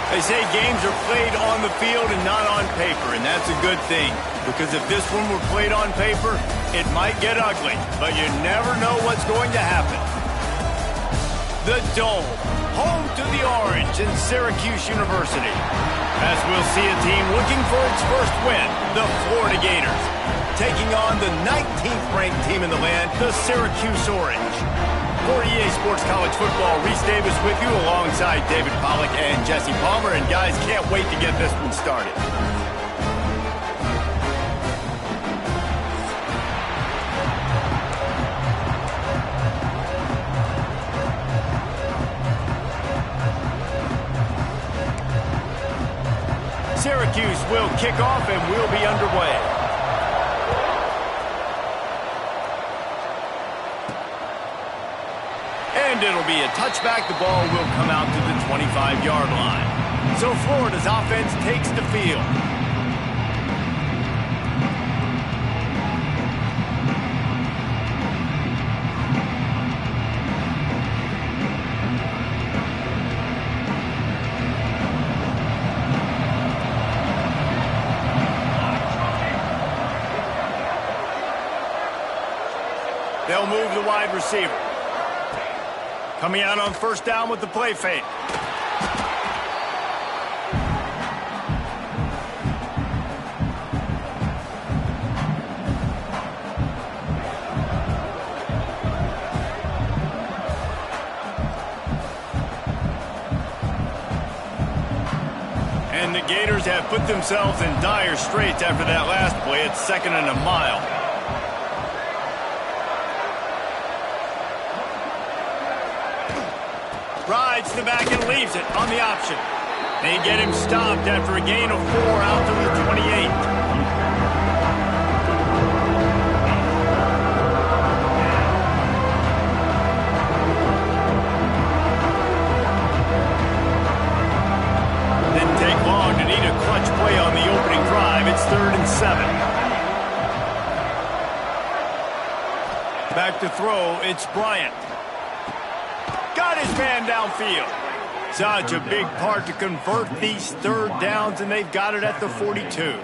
They say games are played on the field and not on paper, and that's a good thing. Because if this one were played on paper, it might get ugly, but you never know what's going to happen. The Dome, home to the Orange in Syracuse University. As we'll see a team looking for its first win, the Florida Gators, taking on the 19th-ranked team in the land, the Syracuse Orange. For EA Sports College Football, Reese Davis with you alongside David Pollack and Jesse Palmer. And guys, can't wait to get this one started. Syracuse will kick off and we'll be underway. And it'll be a touchback. The ball will come out to the 25-yard line. So Florida's offense takes the field. They'll move the wide receiver. Coming out on first down with the play fake. And the Gators have put themselves in dire straits after that last play. It's 2nd and a mile. Rides the back and leaves it on the option. They get him stopped after a gain of 4 out to the 28. Didn't take long to need a clutch play on the opening drive. It's 3rd and 7. Back to throw, it's Bryant. Got his man downfield. Such a big part to convert these 3rd downs, and they've got it at the 42.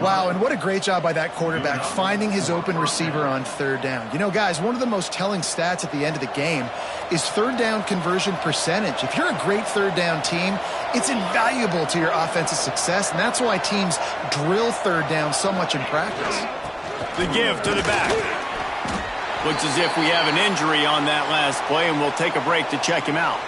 Wow, and what a great job by that quarterback finding his open receiver on 3rd down. You know, guys, one of the most telling stats at the end of the game is 3rd down conversion percentage. If you're a great 3rd down team, it's invaluable to your offensive success, and that's why teams drill 3rd down so much in practice. The give to the back. Looks as if we have an injury on that last play, and we'll take a break to check him out.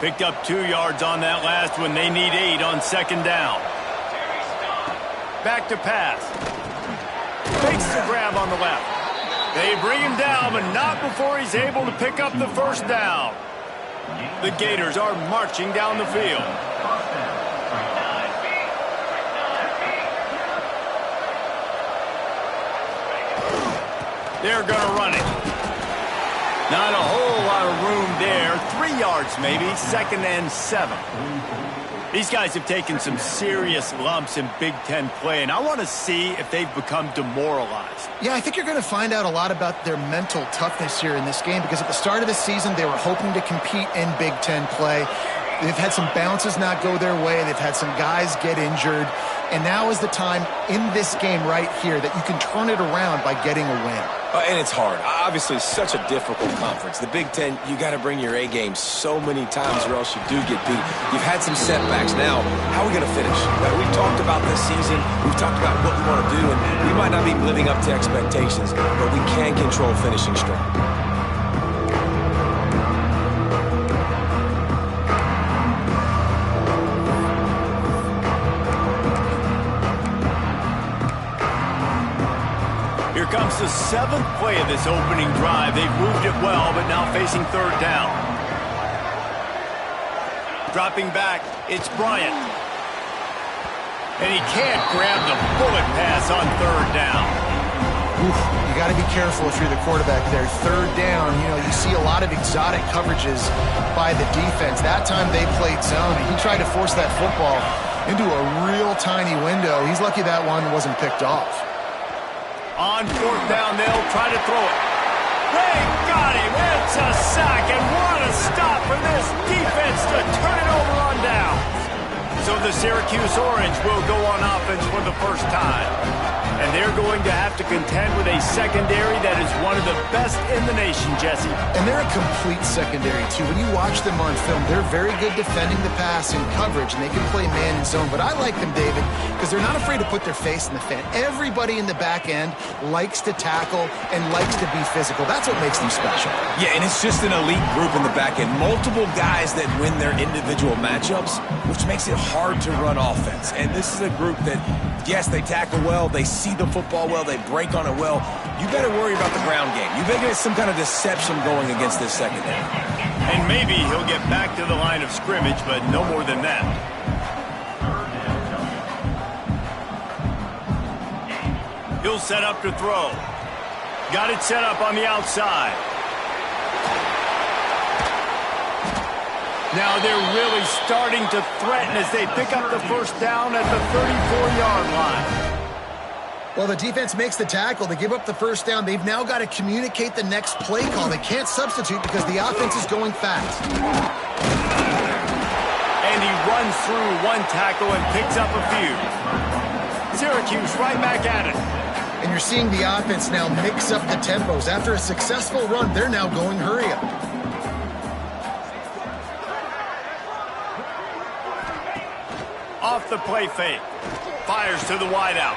Picked up 2 yards on that last one. They need 8 on 2nd down. Back to pass. Makes the grab on the left. They bring him down, but not before he's able to pick up the 1st down. The Gators are marching down the field. They're going to run it. Not a whole lot of room there. 3 yards maybe, 2nd and 7. These guys have taken some serious lumps in Big Ten play, and I want to see if they've become demoralized. Yeah, I think you're going to find out a lot about their mental toughness here in this game, because at the start of the season, they were hoping to compete in Big Ten play. They've had some bounces not go their way. They've had some guys get injured. And now is the time in this game right here that you can turn it around by getting a win. And it's hard. Obviously, such a difficult conference. The Big Ten, you got to bring your A game so many times or else you do get beat. You've had some setbacks. Now, how are we going to finish? We've talked about this season. We've talked about what we want to do, and we might not be living up to expectations, but we can control finishing strong. Here comes the 7th play of this opening drive. They've moved it well, but now facing 3rd down. Dropping back, it's Bryant. And he can't grab the bullet pass on 3rd down. Oof, you got to be careful if you're the quarterback there. 3rd down, you see a lot of exotic coverages by the defense. That time they played zone, and he tried to force that football into a real tiny window. He's lucky that one wasn't picked off. On 4th down, they'll try to throw it. They got him. It's a sack, and what a stop for this defense to turn it over on downs. So the Syracuse Orange will go on offense for the first time. And they're going to have to contend with a secondary that is one of the best in the nation, Jesse. And they're a complete secondary, too. When you watch them on film, they're very good defending the pass and coverage, and they can play man and zone. But I like them, David, because they're not afraid to put their face in the fan. Everybody in the back end likes to tackle and likes to be physical. That's what makes them special. Yeah, and it's just an elite group in the back end. Multiple guys that win their individual matchups, which makes it hard to run offense. And this is a group that, yes, they tackle well, they see the football well, they break on it well. You better worry about the ground game. You better get some kind of deception going against this secondary. And maybe he'll get back to the line of scrimmage, but no more than that. He'll set up to throw. Got it set up on the outside. Now they're really starting to threaten as they pick up the first down at the 34-yard line. Well, the defense makes the tackle. They give up the first down. They've now got to communicate the next play call. They can't substitute because the offense is going fast. And he runs through one tackle and picks up a few. Syracuse right back at it. And you're seeing the offense now mix up the tempos. After a successful run, they're now going hurry up. Off the play fake. Fires to the wideout.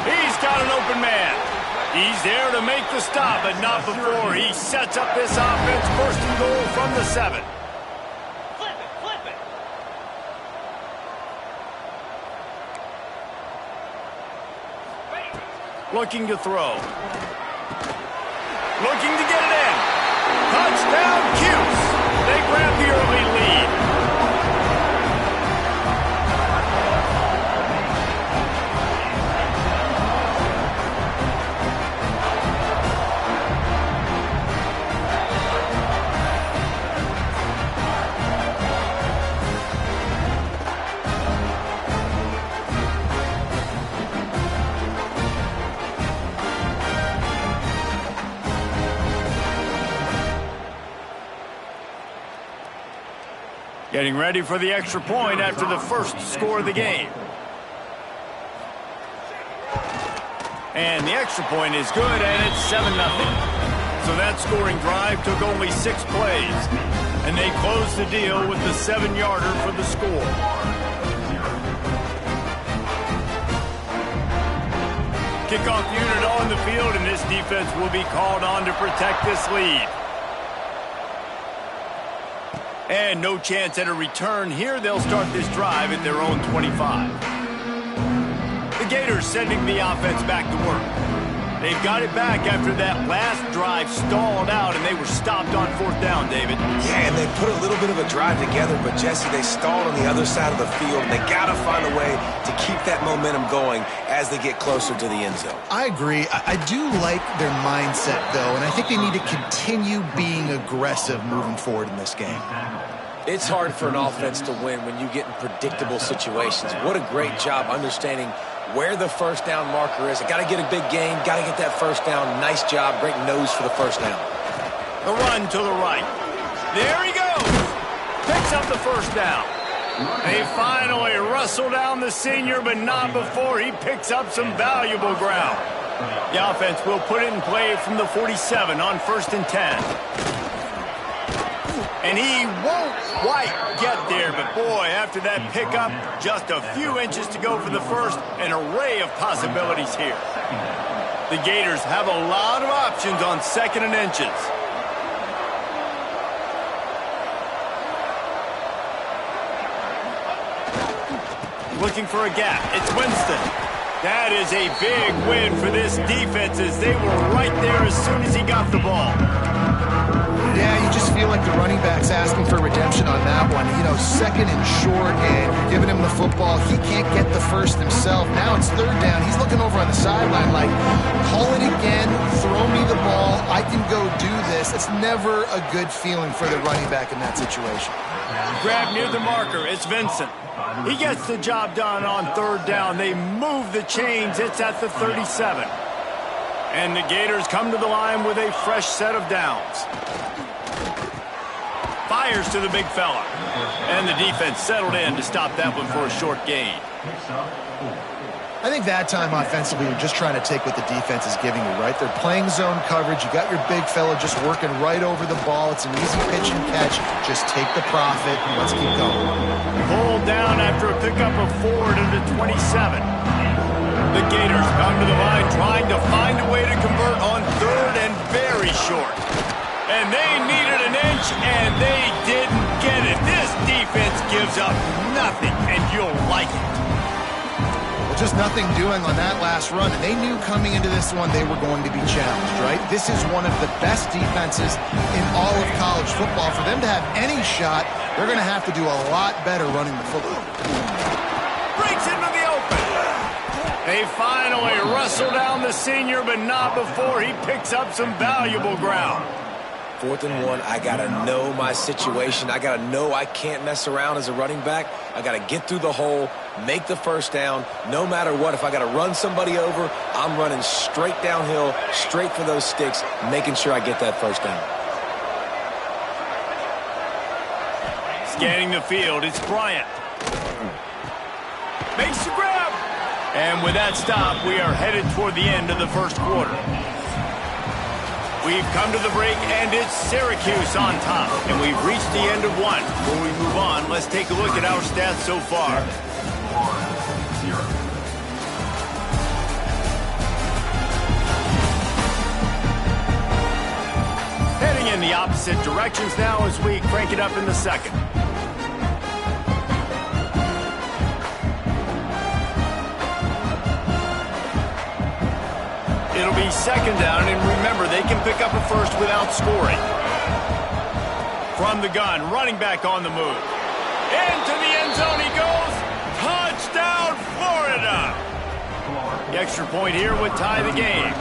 He's got an open man. He's there to make the stop, but not before he sets up this offense. First and goal from the 7. Flip it. Looking to throw. Looking to get it in. Touchdown, Cuse. They grab the early lead. Getting ready for the extra point after the first score of the game. And the extra point is good, and it's 7-0. So that scoring drive took only 6 plays. And they closed the deal with the 7-yarder for the score. Kickoff unit on the field, and this defense will be called on to protect this lead. And no chance at a return here. They'll start this drive at their own 25. The Gators sending the offense back to work. They've got it back after that last drive stalled out, and they were stopped on 4th down, David. Yeah, and they put a little bit of a drive together, but, Jesse, they stalled on the other side of the field, and they got to find a way to keep that momentum going as they get closer to the end zone. I agree. I do like their mindset, though, and I think they need to continue being aggressive moving forward in this game. It's hard for an offense to win when you get in predictable situations. What a great job understanding where the first down marker is. Got to get a big gain, got to get that first down. Nice job, great nose for the first down. The run to the right. There he goes. Picks up the first down. They finally wrestle down the senior, but not before he picks up some valuable ground. The offense will put it in play from the 47 on 1st and 10. And he won't quite get there, but boy, after that pickup, just a few inches to go for the first, an array of possibilities here. The Gators have a lot of options on 2nd and inches. Looking for a gap. It's Winston. That is a big win for this defense as they were right there as soon as he got the ball. Yeah, you just feel like the running back's asking for redemption on that one. You know, 2nd and short, and you're giving him the football. He can't get the first himself. Now it's 3rd down. He's looking over on the sideline like, call it again, throw me the ball, I can go do this. It's never a good feeling for the running back in that situation. Grab near the marker. It's Vincent. He gets the job done on 3rd down. They move the chains. It's at the 37. And the Gators come to the line with a fresh set of downs. Fires to the big fella. And the defense settled in to stop that one for a short gain. I think that time offensively, you're just trying to take what the defense is giving you, right? They're playing zone coverage. You got your big fella just working right over the ball. It's an easy pitch and catch. Just take the profit and let's keep going. Pulled down after a pickup of 4 to the 27. The Gators come to the line trying to find a way to convert on third and very short. And they needed an inch, and they didn't get it. This defense gives up nothing, and you'll like it. Just nothing doing on that last run, and they knew coming into this one they were going to be challenged, right? This is one of the best defenses in all of college football. For them to have any shot, they're going to have to do a lot better running the football. Breaks into the open. They finally wrestle down the senior, but not before he picks up some valuable ground. 4th and 1, I got to know my situation. I got to know I can't mess around as a running back. I got to get through the hole, make the first down. No matter what, if I got to run somebody over, I'm running straight downhill, straight for those sticks, making sure I get that first down. Scanning the field, it's Bryant. Makes the grab. And with that stop, we are headed toward the end of the first quarter. We've come to the break, and it's Syracuse on top. And we've reached the end of one. Before we move on, let's take a look at our stats so far. Heading in the opposite directions now as we crank it up in the second. It'll be second down, and remember, they can pick up a first without scoring. From the gun, running back on the move. Into the end zone he goes. Touchdown, Florida! The extra point here would tie the game.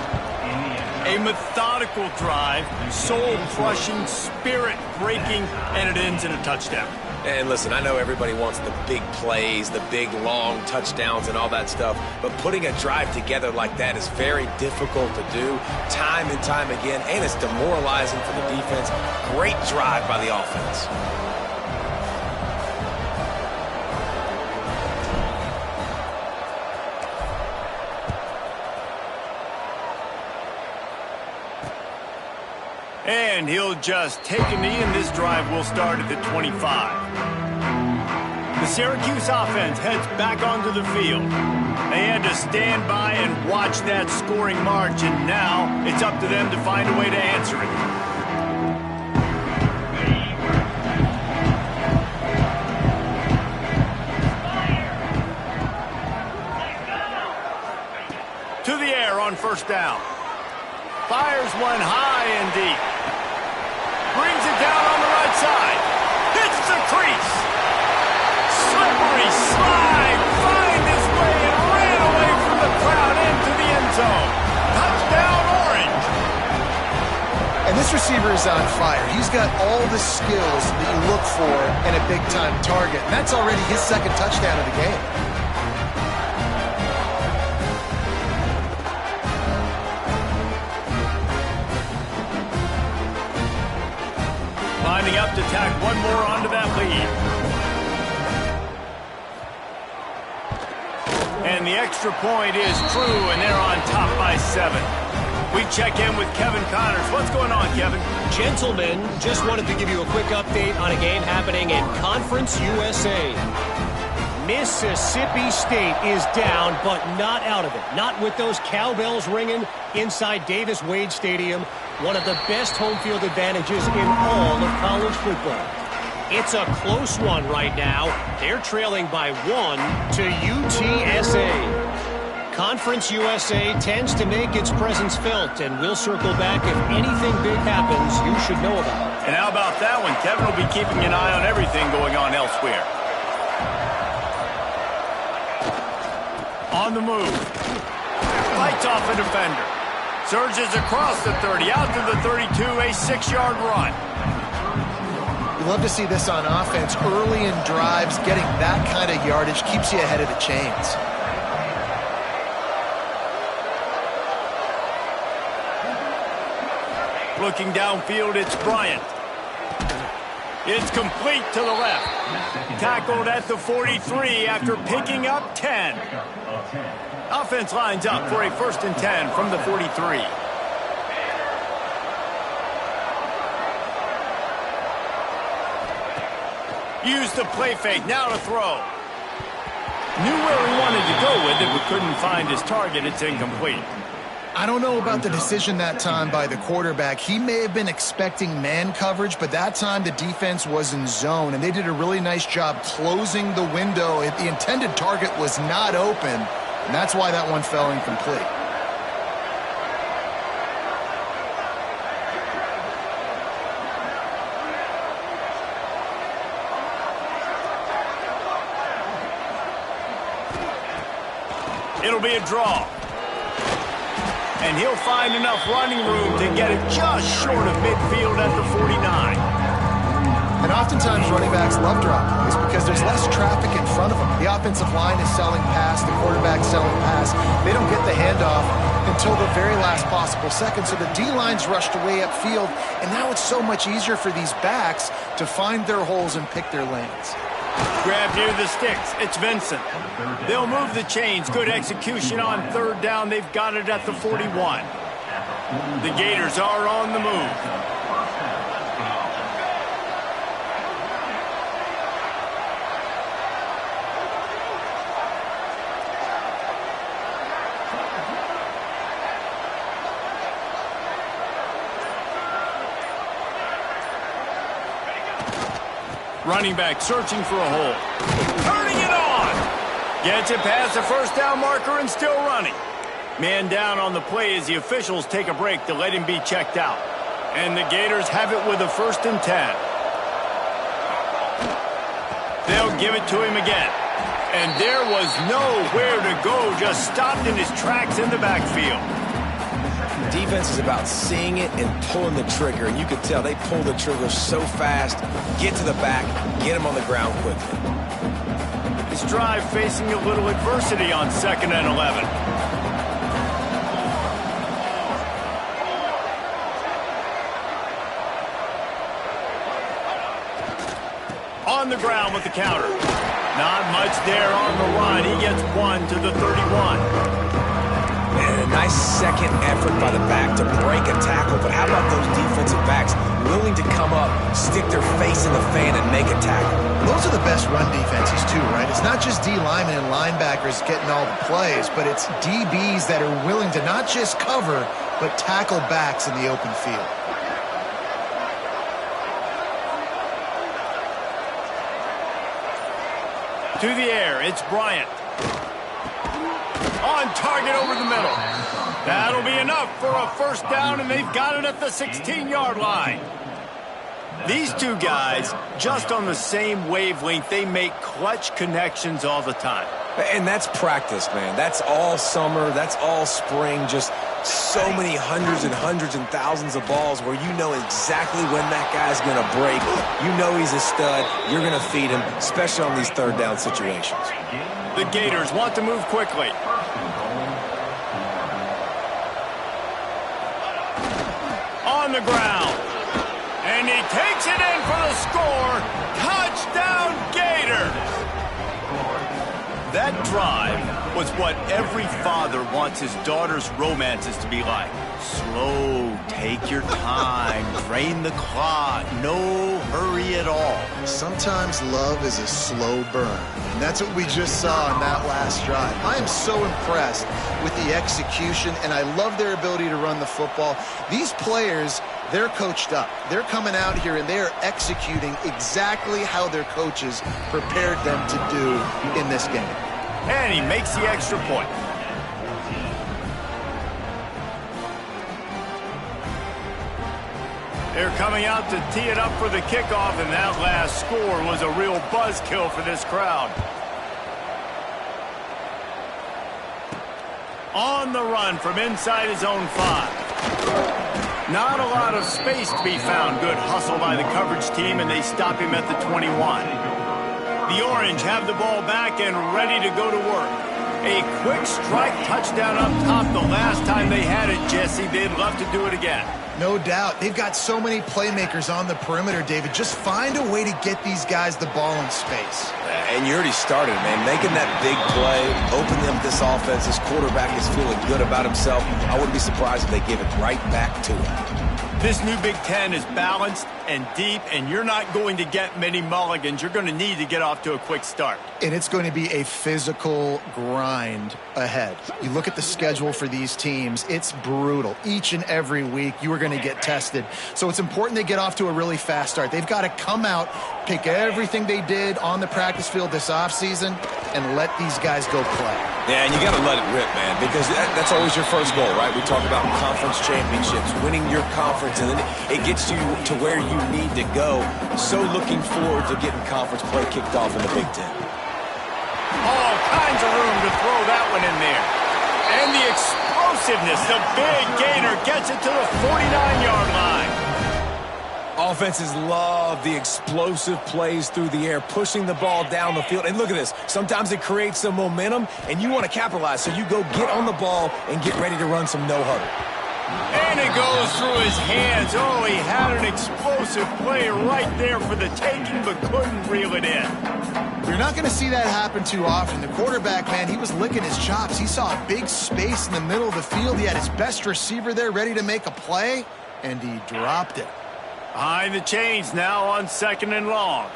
A methodical drive, soul-crushing, spirit-breaking, and it ends in a touchdown. And listen, I know everybody wants the big plays, the big, long touchdowns and all that stuff, but putting a drive together like that is very difficult to do time and time again, and it's demoralizing for the defense. Great drive by the offense. And he'll just take a knee, and this drive will start at the 25. The Syracuse offense heads back onto the field. They had to stand by and watch that scoring march, and now it's up to them to find a way to answer it. To the air on first down. Fires one high and deep. Brings it down on the right side. Hits the crease. Slippery slide. Find his way and ran away from the crowd into the end zone. Touchdown, Orange. And this receiver is on fire. He's got all the skills that you look for in a big-time target. And that's already his second touchdown of the game. Lining up to tack one more onto that lead. And the extra point is true, and they're on top by 7. We check in with Kevin Connors. What's going on, Kevin? Gentlemen, just wanted to give you a quick update on a game happening in Conference USA. Mississippi State is down, but not out of it. Not with those cowbells ringing inside Davis-Wade Stadium, one of the best home field advantages in all of college football. It's a close one right now. They're trailing by 1 to UTSA. Conference USA tends to make its presence felt, and we'll circle back if anything big happens you should know about. And how about that one? Kevin will be keeping an eye on everything going on elsewhere. On the move. Fights off a defender. Surges across the 30, out to the 32, a 6-yard run. You love to see this on offense. Early in drives, getting that kind of yardage keeps you ahead of the chains. Looking downfield, it's Bryant. It's complete to the left. Tackled at the 43 after picking up 10. Offense lines up for a 1st and 10 from the 43. Use the play fake, now to throw. Knew where he wanted to go with it, but couldn't find his target. It's incomplete. I don't know about the decision that time by the quarterback. He may have been expecting man coverage, but that time the defense was in zone, and they did a really nice job closing the window. The intended target was not open, and that's why that one fell incomplete. It'll be a draw. And he'll find enough running room to get it just short of midfield at the 49. And oftentimes running backs love drop plays because there's less traffic in front of them. The offensive line is selling pass, the quarterback's selling pass. They don't get the handoff until the very last possible second, so the D-line's rushed away upfield, and now it's so much easier for these backs to find their holes and pick their lanes. Grab near the sticks. It's Vincent. They'll move the chains. Good execution on 3rd down. They've got it at the 41. The Gators are on the move. Running back searching for a hole. Turning it on. Gets it past the 1st down marker and still running. Man down on the play as the officials take a break to let him be checked out. And the Gators have it with a 1st and 10. They'll give it to him again. And there was nowhere to go, just stopped in his tracks in the backfield. Defense is about seeing it and pulling the trigger, and you can tell they pull the trigger so fast, get to the back, get him on the ground quickly. This drive facing a little adversity on 2nd and 11. On the ground with the counter. Not much there on the run. He gets 1 to the 31. And a nice second effort by the back to break a tackle. But how about those defensive backs willing to come up, stick their face in the fan, and make a tackle? Those are the best run defenses, too, right? It's not just D linemen and linebackers getting all the plays, but it's DBs that are willing to not just cover, but tackle backs in the open field. To the air, it's Bryant. On target over the middle. That'll be enough for a 1st down, and they've got it at the 16-yard line. These two guys, just on the same wavelength, they make clutch connections all the time. And that's practice, man. That's all summer. That's all spring. Just so many hundreds and thousands of balls where you know exactly when that guy's going to break. You know he's a stud. You're going to feed him, especially on these 3rd down situations. The Gators want to move quickly. On the ground. And he takes it in for the score. Touchdown, Gators! That drive was what every father wants his daughter's romances to be like. Slow, take your time, drain the clock, no hurry at all. Sometimes love is a slow burn, and that's what we just saw in that last drive. I am so impressed with the execution, and I love their ability to run the football. These players, they're coached up. They're coming out here, and they are executing exactly how their coaches prepared them to do in this game. And he makes the extra point. They're coming out to tee it up for the kickoff, and that last score was a real buzzkill for this crowd. On the run from inside his own 5. Not a lot of space to be found. Good hustle by the coverage team, and they stop him at the 21. The Orange have the ball back and ready to go to work. A quick strike touchdown up top the last time they had it, Jesse. They'd love to do it again. No doubt. They've got so many playmakers on the perimeter, David. Just find a way to get these guys the ball in space. And you already started, man. Making that big play, opening up this offense. This quarterback is feeling good about himself. I wouldn't be surprised if they give it right back to him. This new Big Ten is balanced and deep, and you're not going to get many mulligans. You're going to need to get off to a quick start. And it's going to be a physical grind ahead. You look at the schedule for these teams, it's brutal. Each and every week, you are going to get tested. So it's important they get off to a really fast start. They've got to come out, pick everything they did on the practice field this offseason, and let these guys go play. Yeah, and you got to let it rip, man, because that's always your first goal, right? We talk about conference championships, winning your conference, and then it gets you to where you need to go. So looking forward to getting conference play kicked off in the Big Ten. All kinds of room to throw that one in there. And the explosiveness, the big gainer gets it to the 49-yard line. Offenses love the explosive plays through the air, pushing the ball down the field. And look at this. Sometimes it creates some momentum, and you want to capitalize. So you go get on the ball and get ready to run some no-huddle. And it goes through his hands. Oh, he had an explosive play right there for the taking, but couldn't reel it in. You're not going to see that happen too often. The quarterback, man, he was licking his chops. He saw a big space in the middle of the field. He had his best receiver there ready to make a play, and he dropped it. Behind the chains now on 2nd and long.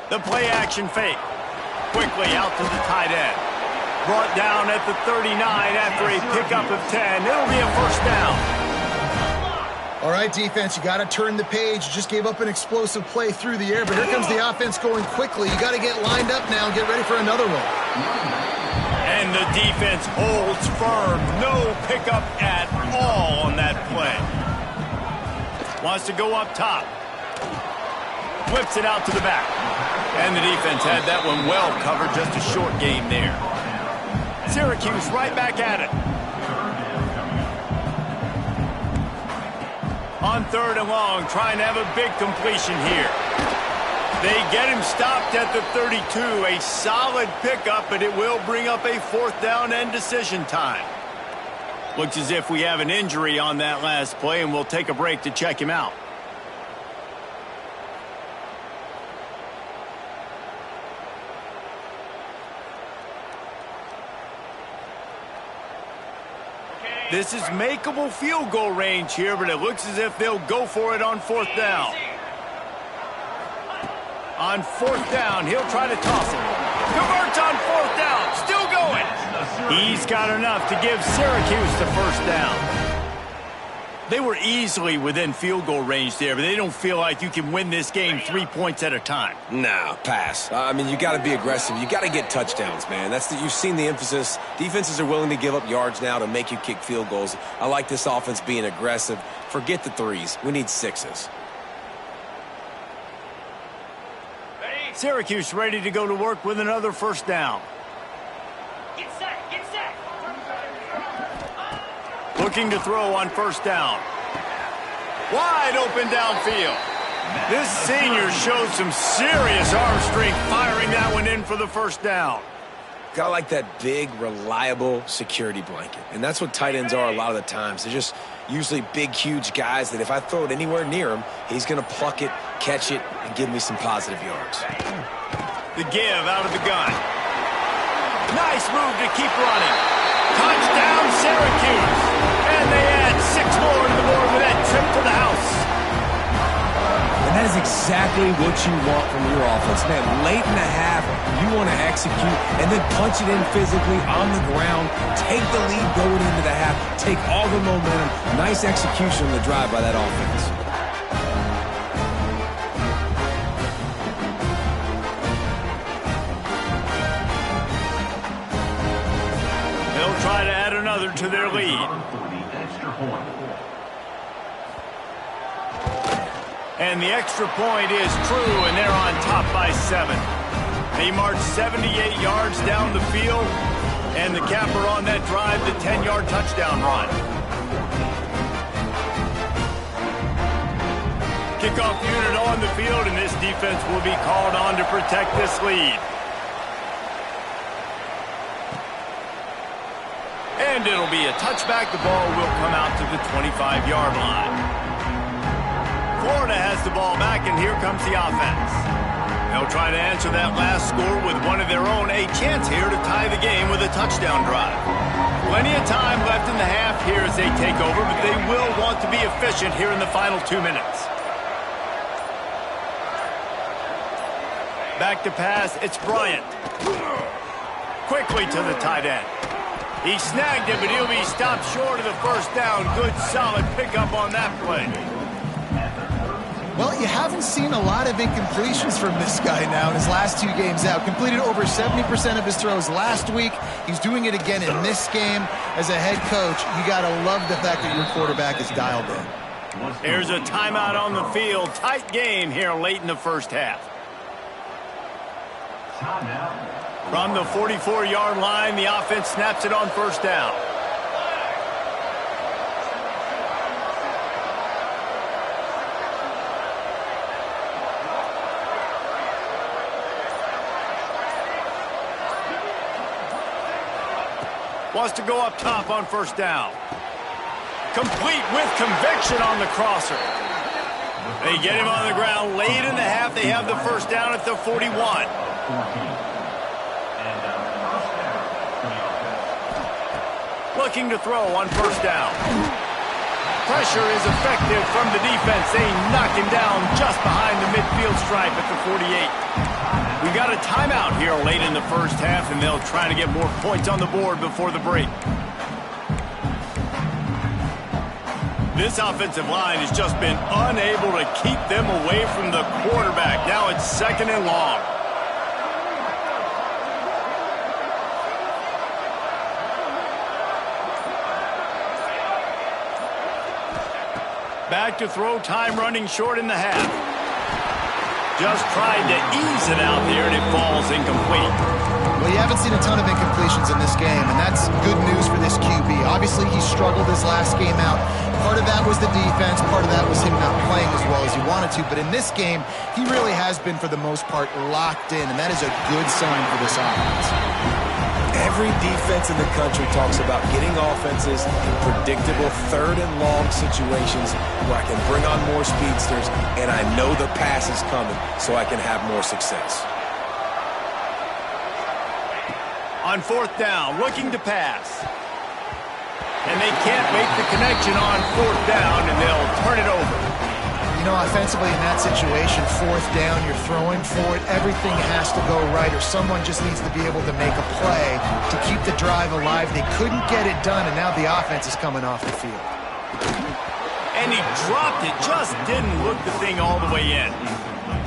The play action fake. Quickly out to the tight end. Brought down at the 39 after a pickup of 10. It'll be a first down. All right, defense, you got to turn the page. You just gave up an explosive play through the air, but here comes the offense going quickly. You got to get lined up now and get ready for another one. And the defense holds firm. No pickup at all on that play. Wants to go up top. Flips it out to the back. And the defense had that one well covered. Just a short game there. Syracuse right back at it. On 3rd and long, trying to have a big completion here. They get him stopped at the 32. A solid pickup, but it will bring up a 4th down and decision time. Looks as if we have an injury on that last play, and we'll take a break to check him out. This is makeable field goal range here, but it looks as if they'll go for it on 4th down. On 4th down, he'll try to toss it. Converts on 4th down, still going. He's got enough to give Syracuse the first down. They were easily within field goal range there, but they don't feel like you can win this game 3 points at a time. Nah, pass. I mean, you got to be aggressive. You got to get touchdowns, man. You've seen the emphasis. Defenses are willing to give up yards now to make you kick field goals. I like this offense being aggressive. Forget the threes. We need 6s. Syracuse ready to go to work with another first down. Get set, get set. Looking to throw on 1st down. Wide open downfield. This senior showed some serious arm strength firing that one in for the first down. Got like that big, reliable security blanket. And that's what tight ends are a lot of the times. They're just usually big, huge guys that if I throw it anywhere near him, he's going to pluck it, catch it, and give me some positive yards. The give out of the gun. Nice move to keep running. Touchdown, Syracuse. And they add 6 more to the board with that trip to the house. And that is exactly what you want from your offense. Man, late in the half, you want to execute and then punch it in physically on the ground. Take the lead going into the half. Take all the momentum. Nice execution on the drive by that offense. They'll try to add another to their lead. And the extra point is true, and they're on top by 7. They march 78 yards down the field, and the capper on that drive, the 10-yard touchdown run. Kickoff unit on the field, and this defense will be called on to protect this lead. And it'll be a touchback. The ball will come out to the 25-yard line. Florida has the ball back, and here comes the offense. They'll try to answer that last score with one of their own. A chance here to tie the game with a touchdown drive. Plenty of time left in the half here as they take over, but they will want to be efficient here in the final 2 minutes. Back to pass, it's Bryant. Quickly to the tight end. He snagged it, but he'll be stopped short of the first down. Good, solid pickup on that play. Well, you haven't seen a lot of incompletions from this guy now in his last 2 games out. Completed over 70% of his throws last week. He's doing it again in this game. As a head coach, you got to love the fact that your quarterback is dialed in. Here's a timeout on the field. Tight game here late in the first half. From the 44-yard line, the offense snaps it on first down. Wants to go up top on first down. Complete with conviction on the crosser. They get him on the ground late in the half. They have the first down at the 41. Looking to throw on first down. Pressure is effective from the defense. They knock him down just behind the midfield stripe at the 48. We got a timeout here late in the first half, and they'll try to get more points on the board before the break. This offensive line has just been unable to keep them away from the quarterback. Now it's 2nd and long. Back to throw, time running short in the half. Just tried to ease it out there, and it falls incomplete. Well, you haven't seen a ton of incompletions in this game, and that's good news for this QB. Obviously, he struggled his last game out. Part of that was the defense. Part of that was him not playing as well as he wanted to. But in this game, he really has been, for the most part, locked in, and that is a good sign for this offense. Every defense in the country talks about getting offenses in predictable 3rd and long situations where I can bring on more speedsters and I know the pass is coming so I can have more success. On 4th down, looking to pass. And they can't make the connection on 4th down, and they'll turn it over. You know, offensively in that situation, 4th down, you're throwing for it. Everything has to go right, or someone just needs to be able to make a play to keep the drive alive. They couldn't get it done, and now the offense is coming off the field. And he dropped it, just didn't look the thing all the way in.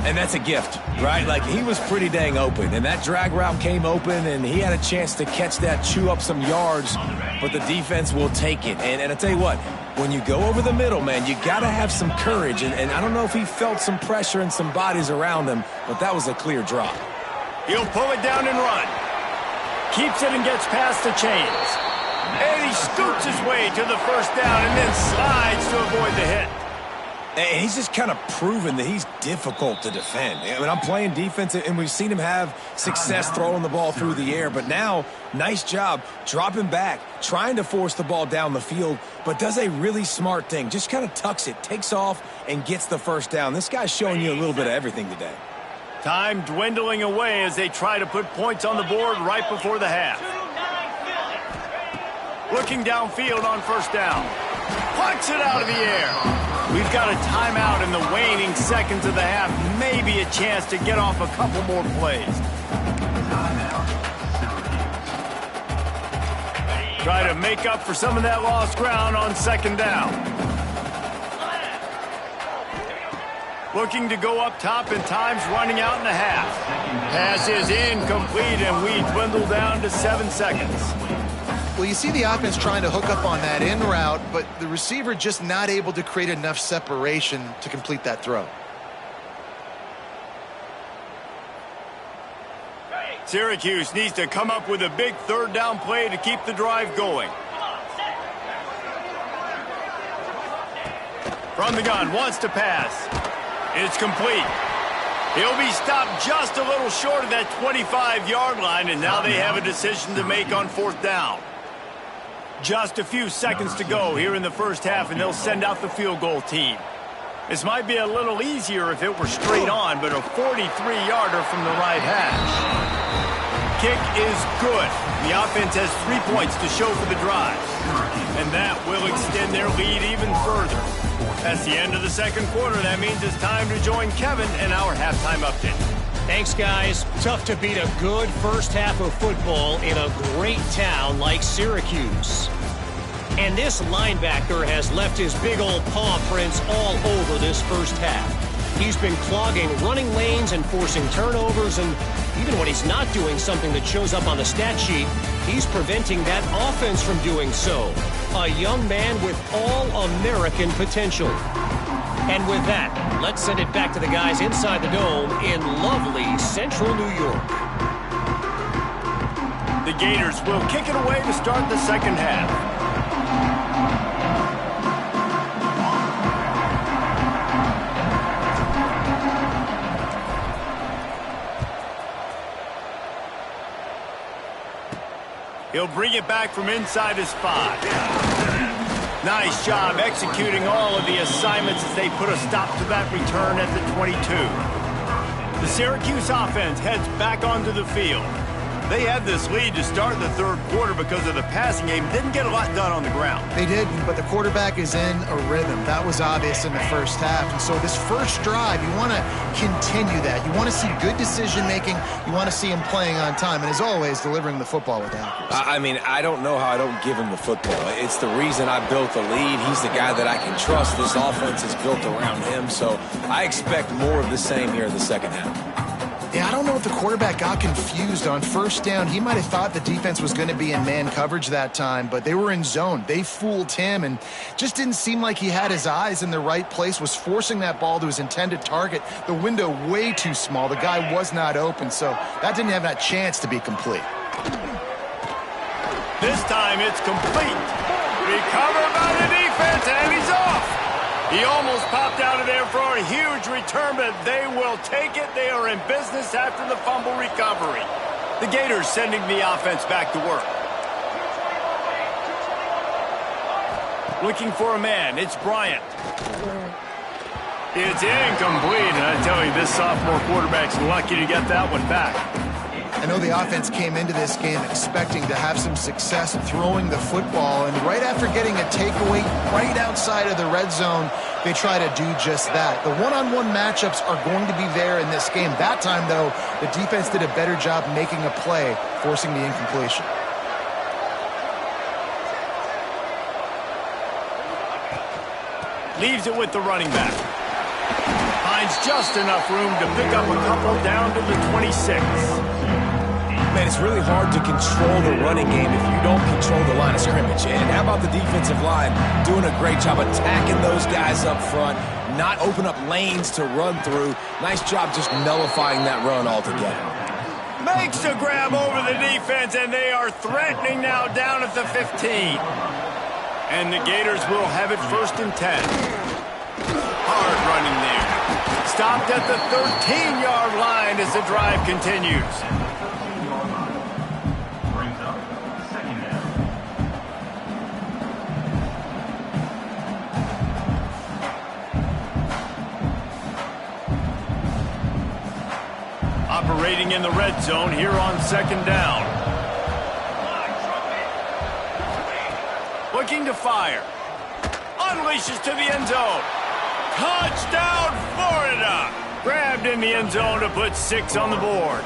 And that's a gift, right? Like, he was pretty dang open, and that drag route came open, and he had a chance to catch that, chew up some yards, but the defense will take it. And I tell you what, when you go over the middle, man, you got to have some courage, and I don't know if he felt some pressure and some bodies around him, but that was a clear drop. He'll pull it down and run. Keeps it and gets past the chains. And he scoots his way to the first down and then slides to avoid the hit. And he's just kind of proven that he's difficult to defend. I mean, I'm playing defense, and we've seen him have success throwing the ball through the air. But now, nice job dropping back, trying to force the ball down the field, but does a really smart thing. Just kind of tucks it, takes off, and gets the first down. This guy's showing you a little bit of everything today. Time dwindling away as they try to put points on the board right before the half. Looking downfield on first down. Punts it out of the air. We've got a timeout in the waning seconds of the half. Maybe a chance to get off a couple more plays. Try to make up for some of that lost ground on 2nd down. Looking to go up top, and time's running out in the half. Pass is incomplete, and we dwindle down to 7 seconds. Well, you see the offense trying to hook up on that in route, but the receiver just not able to create enough separation to complete that throw. Syracuse needs to come up with a big 3rd down play to keep the drive going. From the gun, wants to pass. It's complete. He'll be stopped just a little short of that 25-yard line, and now they have a decision to make on 4th down. Just a few seconds to go here in the first half, and they'll send out the field goal team. This might be a little easier if it were straight on, but a 43-yarder from the right hash. Kick is good. The offense has 3 points to show for the drive. And that will extend their lead even further. That's the end of the second quarter. That means it's time to join Kevin and our halftime update. Thanks, guys. Tough to beat a good first half of football in a great town like Syracuse. And this linebacker has left his big old paw prints all over this first half. He's been clogging running lanes and forcing turnovers, and even when he's not doing something that shows up on the stat sheet, he's preventing that offense from doing so. A young man with all-American potential. And with that, let's send it back to the guys inside the dome in lovely central New York. The Gators will kick it away to start the second half. He'll bring it back from inside his 5. Nice job executing all of the assignments as they put a stop to that return at the 22. The Syracuse offense heads back onto the field. They had this lead to start the third quarter because of the passing game. Didn't get a lot done on the ground. They didn't, but the quarterback is in a rhythm. That was obvious in the first half. And so this first drive, you want to continue that. You want to see good decision-making. You want to see him playing on time. And as always, delivering the football with accuracy. I mean, I don't know how I don't give him the football. It's the reason I built the lead. He's the guy that I can trust. This offense is built around him. So I expect more of the same here in the second half. Yeah, I don't know if the quarterback got confused on first down. He might have thought the defense was going to be in man coverage that time, but they were in zone. They fooled him and just didn't seem like he had his eyes in the right place, was forcing that ball to his intended target. The window way too small. The guy was not open, so that didn't have that chance to be complete. This time it's complete. Recovered by the defense, and he's off. He almost popped out of there for a huge return, but they will take it. They are in business after the fumble recovery. The Gators sending the offense back to work. Looking for a man. It's Bryant. It's incomplete, and I tell you, this sophomore quarterback's lucky to get that one back. I know the offense came into this game expecting to have some success throwing the football, and right after getting a takeaway right outside of the red zone, they try to do just that. The one-on-one matchups are going to be there in this game. That time, though, the defense did a better job making a play, forcing the incompletion. Leaves it with the running back. Finds just enough room to pick up a couple down to the 26. Man, it's really hard to control the running game if you don't control the line of scrimmage. And how about the defensive line doing a great job attacking those guys up front, not open up lanes to run through. Nice job just nullifying that run altogether. Makes a grab over the defense, and they are threatening now down at the 15. And the Gators will have it 1st and 10. Hard running there. Stopped at the 13-yard line as the drive continues. Operating in the red zone here on 2nd down. Looking to fire. Unleashes to the end zone. Touchdown, Florida! Grabbed in the end zone to put 6 on the board.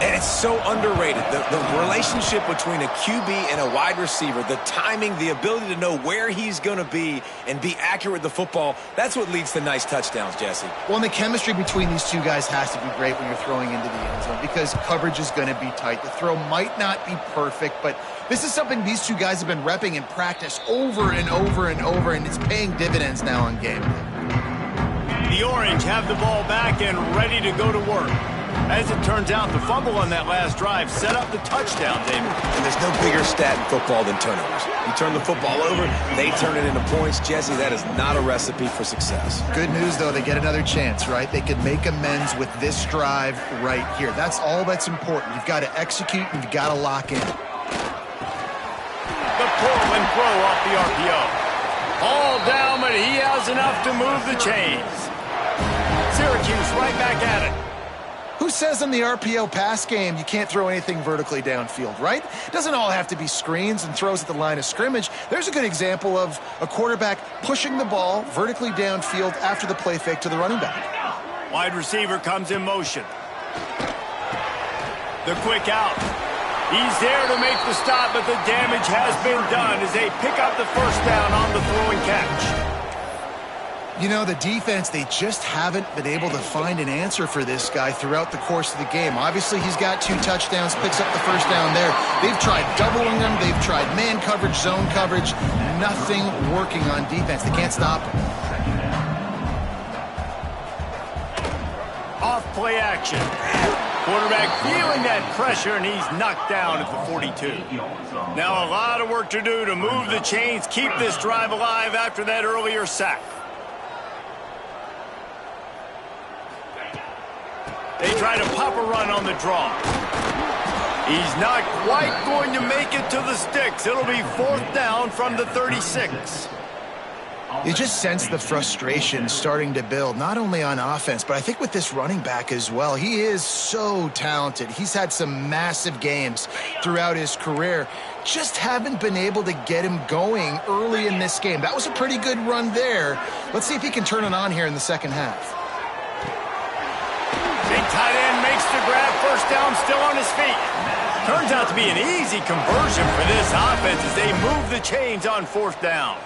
And it's so underrated. The relationship between a QB and a wide receiver, the timing, the ability to know where he's going to be and be accurate with the football, that's what leads to nice touchdowns, Jesse. Well, and the chemistry between these two guys has to be great when you're throwing into the end zone because coverage is going to be tight. The throw might not be perfect, but this is something these two guys have been repping in practice over and over and over, and it's paying dividends now on game day. The Orange have the ball back and ready to go to work. As it turns out, the fumble on that last drive set up the touchdown, David. And there's no bigger stat in football than turnovers. You turn the football over, they turn it into points. Jesse, that is not a recipe for success. Good news, though, they get another chance, right? They can make amends with this drive right here. That's all that's important. You've got to execute and you've got to lock in. throw off the RPO. All down, but he has enough to move the chains. Syracuse right back at it. Who says in the RPO pass game you can't throw anything vertically downfield, right? It doesn't all have to be screens and throws at the line of scrimmage. There's a good example of a quarterback pushing the ball vertically downfield after the play fake to the running back. Wide receiver comes in motion. The quick out. He's there to make the stop, but the damage has been done as they pick up the first down on the throw and catch. You know, the defense, they just haven't been able to find an answer for this guy throughout the course of the game. Obviously, he's got 2 touchdowns, picks up the first down there. They've tried doubling him. They've tried man coverage, zone coverage. Nothing working on defense. They can't stop him. Off play action. Quarterback feeling that pressure, and he's knocked down at the 42. Now a lot of work to do to move the chains, keep this drive alive after that earlier sack. They try to pop a run on the draw. He's not quite going to make it to the sticks. It'll be 4th down from the 36. You just sense the frustration starting to build, not only on offense, but I think with this running back as well. He is so talented. He's had some massive games throughout his career. Just haven't been able to get him going early in this game. That was a pretty good run there. Let's see if he can turn it on here in the second half. Big tight end makes the grab, first down, still on his feet. Turns out to be an easy conversion for this offense as they move the chains on 4th down.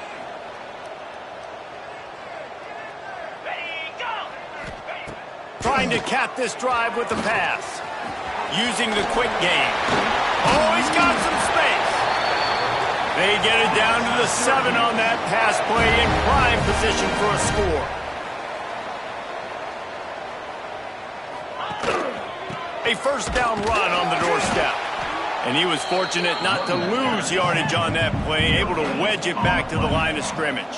Trying to cap this drive with the pass. Using the quick game. Oh, he's got some space. They get it down to the 7 on that pass play in prime position for a score. A first down run on the doorstep. And he was fortunate not to lose yardage on that play, able to wedge it back to the line of scrimmage.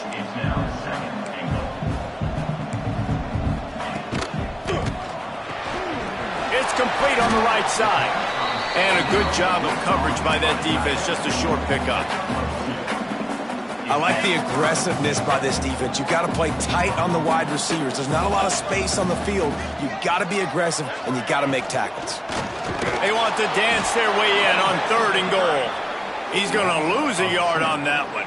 It's complete on the right side. And a good job of coverage by that defense, just a short pickup. I like the aggressiveness by this defense. You've got to play tight on the wide receivers. There's not a lot of space on the field. You've got to be aggressive, and you've got to make tackles. They want to dance their way in on 3rd and goal. He's going to lose a yard on that one.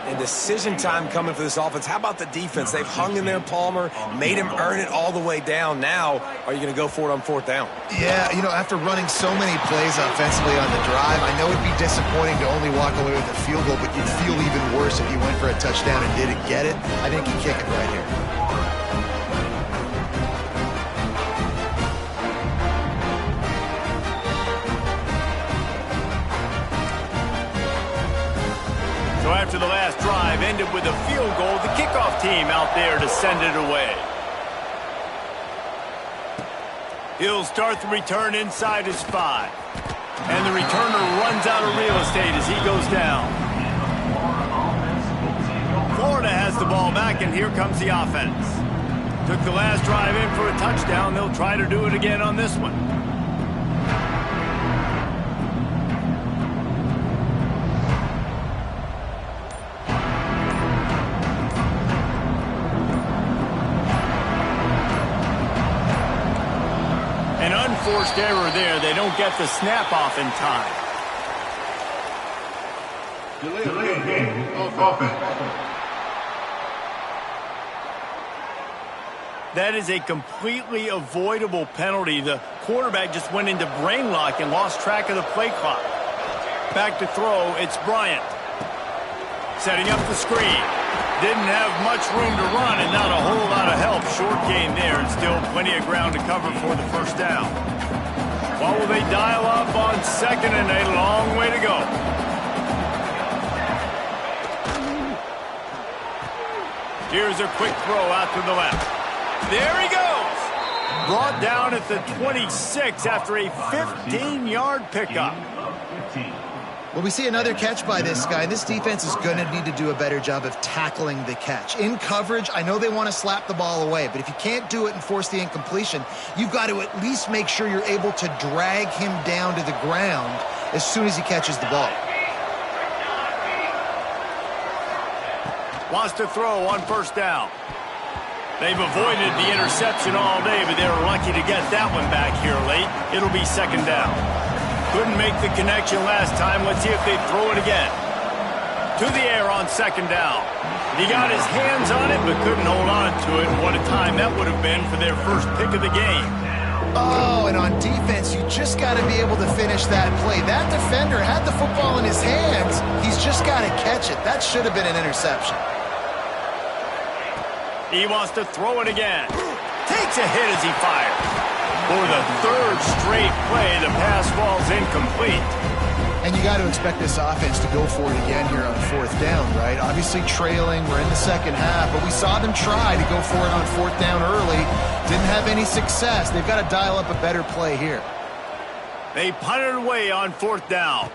And decision time coming for this offense. How about the defense? They've hung in there, Palmer, made him earn it all the way down. Now, are you going to go for it on 4th down? Yeah, you know, after running so many plays offensively on the drive, I know it'd be disappointing to only walk away with a field goal, but you'd feel even worse if you went for a touchdown and didn't get it. I think you kick it right here. So after the last drive ended with a field goal, the kickoff team out there to send it away. He'll start the return inside his 5. And the returner runs out of real estate as he goes down. Florida has the ball back, and here comes the offense. Took the last drive in for a touchdown. They'll try to do it again on this one. Forced error there. They don't get the snap off in time. Delayed game offense. That is a completely avoidable penalty. The quarterback just went into brain lock and lost track of the play clock. Back to throw, it's Bryant. Setting up the screen. Didn't have much room to run and not a whole lot of help. Short gain there and still plenty of ground to cover for the first down. What will they dial up on 2nd and a long way to go? Here's a quick throw out to the left. There he goes. Brought down at the 26 after a 15-yard pickup. Well, we see another catch by this guy. This defense is going to need to do a better job of tackling the catch. In coverage, I know they want to slap the ball away, but if you can't do it and force the incompletion, you've got to at least make sure you're able to drag him down to the ground as soon as he catches the ball. Wants to throw on first down. They've avoided the interception all day, but they were lucky to get that one back here late. It'll be second down. Couldn't make the connection last time. Let's see if they throw it again. To the air on second down. He got his hands on it, but couldn't hold on to it. And what a time that would have been for their first pick of the game. Oh, and on defense, you just got to be able to finish that play. That defender had the football in his hands. He's just got to catch it. That should have been an interception. He wants to throw it again. Takes a hit as he fires. For the third straight play, the pass falls incomplete. And you got to expect this offense to go for it again here on fourth down, right? Obviously trailing, we're in the second half, but we saw them try to go for it on fourth down early. Didn't have any success. They've got to dial up a better play here. They punted away on fourth down.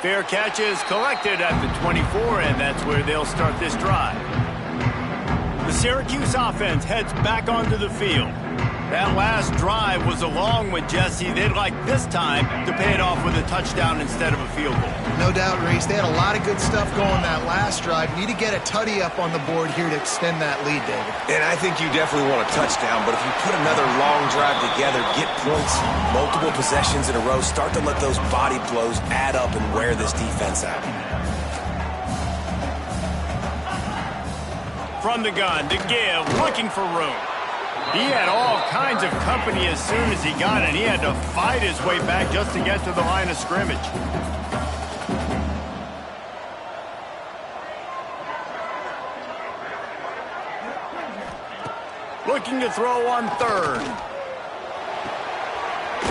Fair catch is collected at the 24, and that's where they'll start this drive. The Syracuse offense heads back onto the field. That last drive was a long one, Jesse. They'd like this time to pay it off with a touchdown instead of a field goal. No doubt, Reese. They had a lot of good stuff going that last drive. Need to get a tutty up on the board here to extend that lead, David. And I think you definitely want a touchdown, but if you put another long drive together, get points, multiple possessions in a row, start to let those body blows add up and wear this defense out. From the gun to give, looking for room. He had all kinds of company as soon as he got it. He had to fight his way back just to get to the line of scrimmage. Looking to throw on third.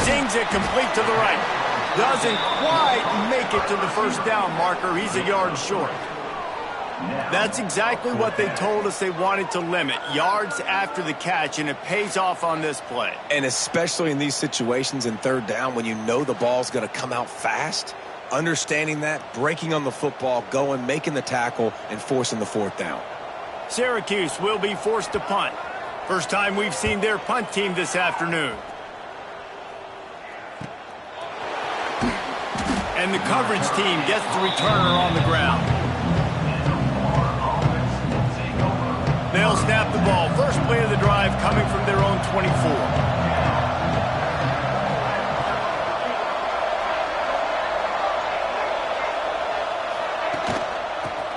Zings it complete to the right. Doesn't quite make it to the first down marker. He's a yard short. That's exactly what they told us they wanted to limit. Yards after the catch, and it pays off on this play. And especially in these situations in third down when you know the ball's going to come out fast, understanding that, breaking on the football, going, making the tackle, and forcing the fourth down. Syracuse will be forced to punt. First time we've seen their punt team this afternoon. And the coverage team gets the returner on the ground. They'll snap the ball. First play of the drive coming from their own 24.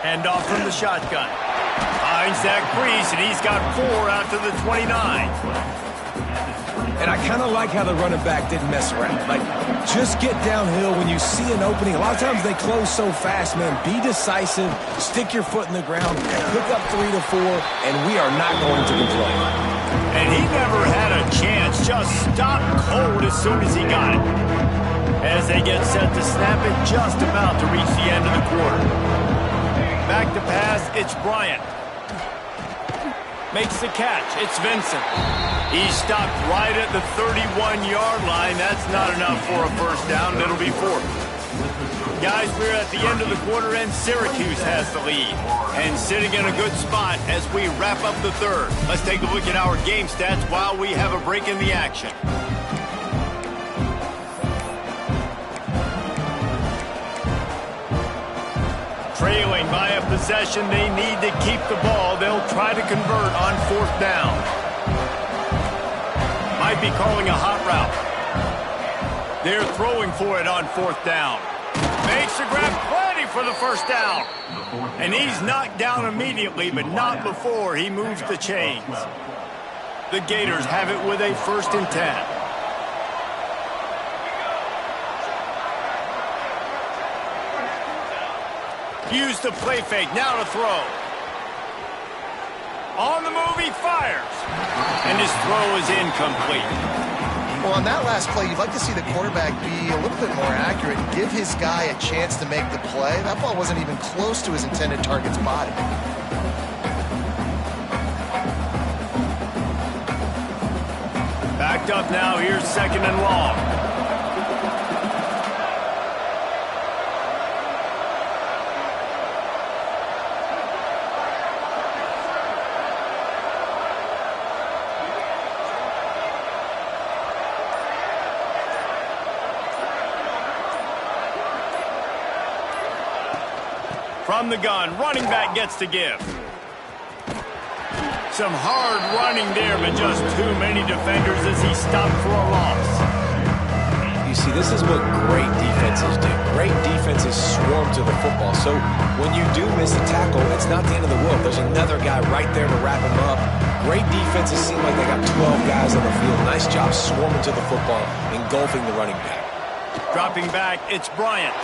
Hand off from the shotgun. Finds that crease, and he's got 4 out to the 29. And I kind of like how the running back didn't mess around. Like, just get downhill when you see an opening. A lot of times they close so fast, man. Be decisive, stick your foot in the ground, pick up 3 to 4, and we are not going to complain. And he never had a chance. Just stopped cold as soon as he got it. As they get set to snap it, just about to reach the end of the quarter. Back to pass, it's Bryant. Makes the catch. It's Vincent. He stopped right at the 31-yard line. That's not enough for a first down. It'll be 4. Guys, we're at the end of the quarter, and Syracuse has the lead. And sitting in a good spot as we wrap up the third. Let's take a look at our game stats while we have a break in the action. Trailing by a possession, they need to keep the ball. They'll try to convert on fourth down. Might be calling a hot route. They're throwing for it on fourth down. Makes the grab, plenty for the first down. And he's knocked down immediately, but not before he moves the chains. The Gators have it with a 1st and 10. Use the play fake, now to throw. On the move, he fires. And his throw is incomplete. Well, on that last play, you'd like to see the quarterback be a little bit more accurate and give his guy a chance to make the play. That ball wasn't even close to his intended target's body. Backed up now, here's 2nd and long. From the gun, running back gets to give. Some hard running there, but just too many defenders as he stopped for a loss. You see, this is what great defenses do. Great defenses swarm to the football. So when you do miss a tackle, it's not the end of the world. There's another guy right there to wrap him up. Great defenses seem like they got 12 guys on the field. Nice job swarming to the football, engulfing the running back. Dropping back, it's Bryant.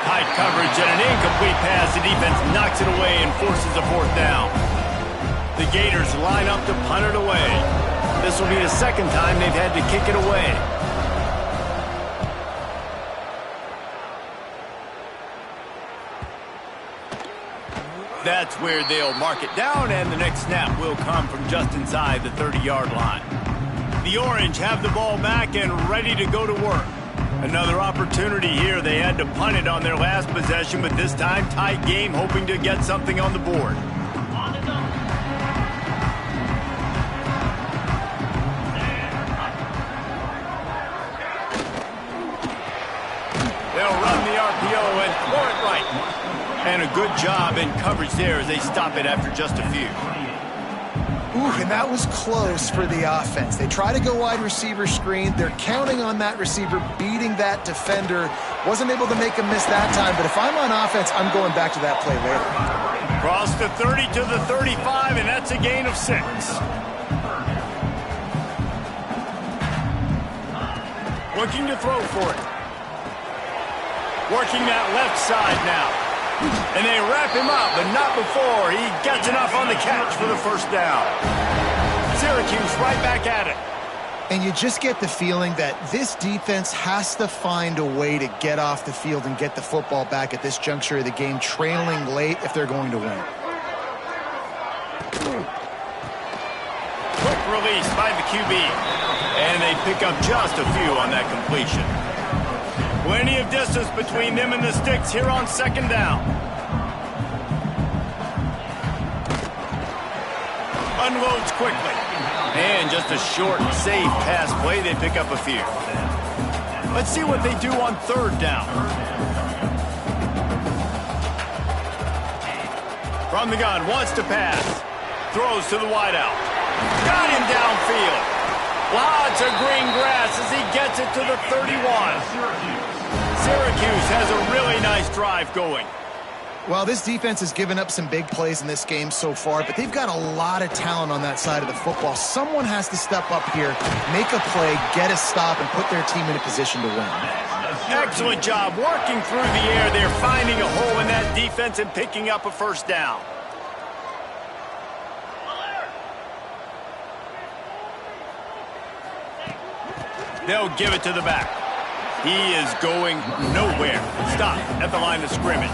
Tight coverage and an incomplete pass. The defense knocks it away and forces a fourth down. The Gators line up to punt it away. This will be the second time they've had to kick it away. That's where they'll mark it down, and the next snap will come from just inside the 30-yard line. The Orange have the ball back and ready to go to work. Another opportunity here. They had to punt it on their last possession, but this time tight game, hoping to get something on the board. They'll run the RPO and throw it right. And a good job in coverage there as they stop it after just a few. Ooh, and that was close for the offense. They try to go wide receiver screen. They're counting on that receiver beating that defender. Wasn't able to make a miss that time, but if I'm on offense, I'm going back to that play later. Cross the 30 to the 35, and that's a gain of 6. Looking to throw for it. Working that left side now. And they wrap him up, but not before he gets enough on the catch for the first down. Syracuse right back at it. And you just get the feeling that this defense has to find a way to get off the field and get the football back at this juncture of the game, trailing late if they're going to win. Quick release by the QB. And they pick up just a few on that completion. Plenty of distance between them and the sticks here on second down. Unloads quickly. And just a short, safe pass play. They pick up a few. Let's see what they do on third down. From the gun, wants to pass. Throws to the wideout. Got him downfield. Lots of green grass as he gets it to the 31. Syracuse has a really nice drive going. Well, this defense has given up some big plays in this game so far, but they've got a lot of talent on that side of the football. Someone has to step up here, make a play, get a stop, and put their team in a position to win. Excellent job working through the air. They're finding a hole in that defense and picking up a first down. They'll give it to the back. He is going nowhere. Stop at the line of scrimmage.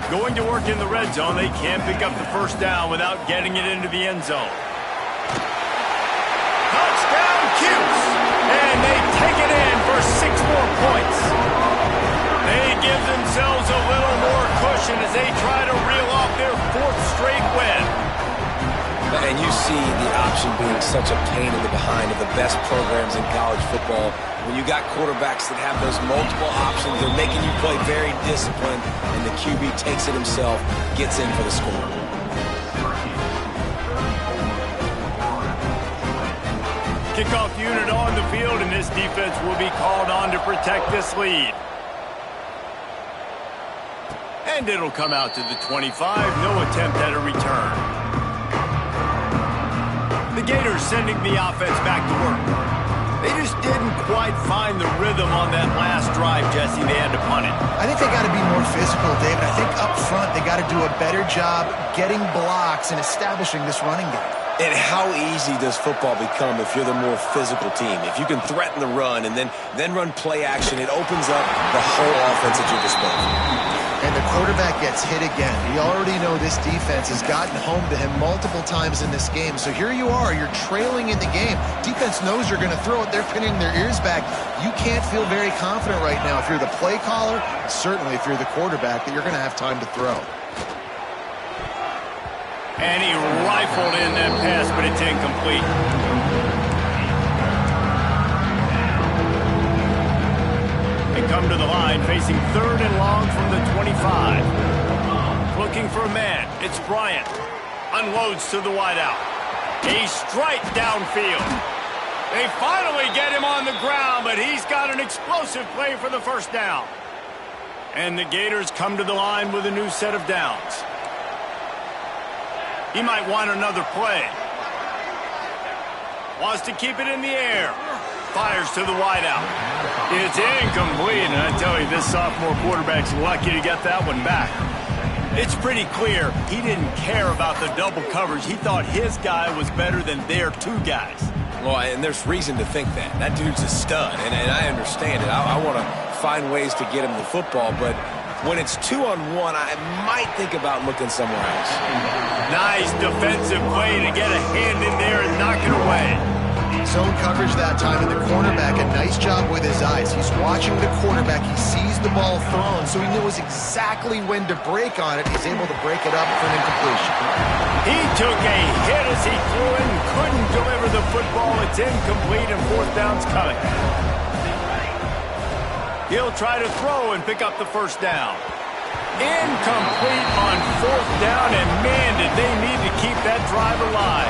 Going to work in the red zone. They can't pick up the first down without getting it into the end zone. Touchdown, Cuse! And they take it in for 6 more points. They give themselves a little more cushion as they try to reel off their 4th straight win. And you see the option being such a pain in the behind of the best programs in college football. When you got quarterbacks that have those multiple options, they're making you play very disciplined, and the QB takes it himself, gets in for the score. Kickoff unit on the field, and this defense will be called on to protect this lead. And it'll come out to the 25. No attempt at a return. The Gators sending the offense back to work. They just didn't quite find the rhythm on that last drive, Jesse. They had to punt it. I think they got to be more physical, David. I think up front they got to do a better job getting blocks and establishing this running game. And how easy does football become if you're the more physical team? If you can threaten the run and then run play action, it opens up the whole offense at your disposal. And the quarterback gets hit again. We already know this defense has gotten home to him multiple times in this game. So here you are, you're trailing in the game. Defense knows you're going to throw it. They're pinning their ears back. You can't feel very confident right now if you're the play caller, and certainly if you're the quarterback, that you're going to have time to throw. And he rifled in that pass, but it's incomplete. They come to the line facing 3rd and long from the 25. looking for a man. It's Bryant. Unloads to the wideout. A strike downfield. They finally get him on the ground, but he's got an explosive play for the first down. And the Gators come to the line with a new set of downs. He might want another play. Wants to keep it in the air. Fires to the wideout. It's incomplete, and I tell you, this sophomore quarterback's lucky to get that one back. It's pretty clear he didn't care about the double coverage. He thought his guy was better than their two guys. Well, and there's reason to think that. That dude's a stud, and I understand it. I want to find ways to get him the football, but when it's 2-on-1, I might think about looking somewhere else. Nice defensive play to get a hand in there and knock it away. Zone coverage that time, and the cornerback, a nice job with his eyes. He's watching the quarterback. He sees the ball thrown, so he knows exactly when to break on it. He's able to break it up for an incompletion. He took a hit as he threw it and couldn't deliver the football. It's incomplete, and fourth down's coming. He'll try to throw and pick up the first down. Incomplete on fourth down, and man, did they need to keep that drive alive.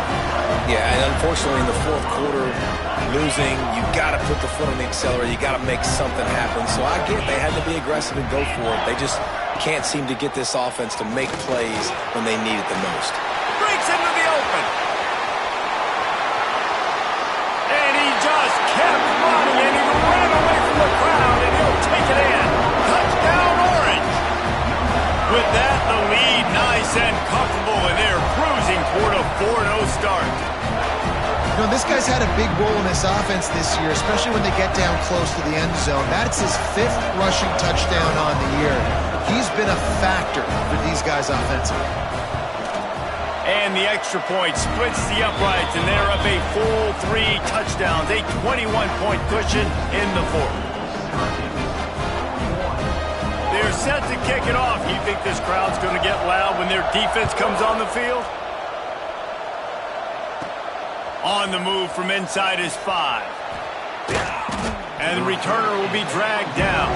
Yeah, and unfortunately in the fourth quarter, losing, you got to put the foot on the accelerator. You got to make something happen. So I get they had to be aggressive and go for it. They just can't seem to get this offense to make plays when they need it the most. Breaks into the open. And he just kept running, and he ran away from the crowd, and he'll take it in. Touchdown, Orange. With that, the lead nice and comfortable, and they're cruising toward a 4-0 start. You know, this guy's had a big role in this offense this year, especially when they get down close to the end zone. That's his 5th rushing touchdown on the year. He's been a factor for these guys offensively. And the extra point splits the uprights, and they're up a full 3 touchdowns, a 21-point cushion in the fourth. They're set to kick it off. You think this crowd's going to get loud when their defense comes on the field? On the move from inside is 5. And the returner will be dragged down.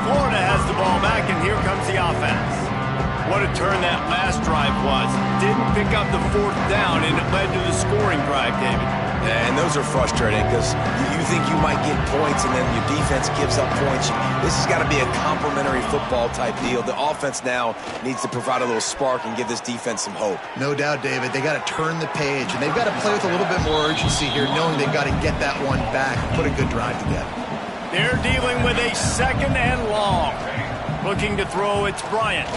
Florida has the ball back, and here comes the offense. What a turn that last drive was. Didn't pick up the fourth down, and it led to the scoring drive, David. And those are frustrating because you think you might get points and then your defense gives up points. This has got to be a complementary football type deal. The offense now needs to provide a little spark and give this defense some hope. No doubt, David. They got to turn the page, and they've got to play with a little bit more urgency here, knowing they've got to get that one back and put a good drive together. They're dealing with a 2nd and long. Looking to throw, it's Bryant.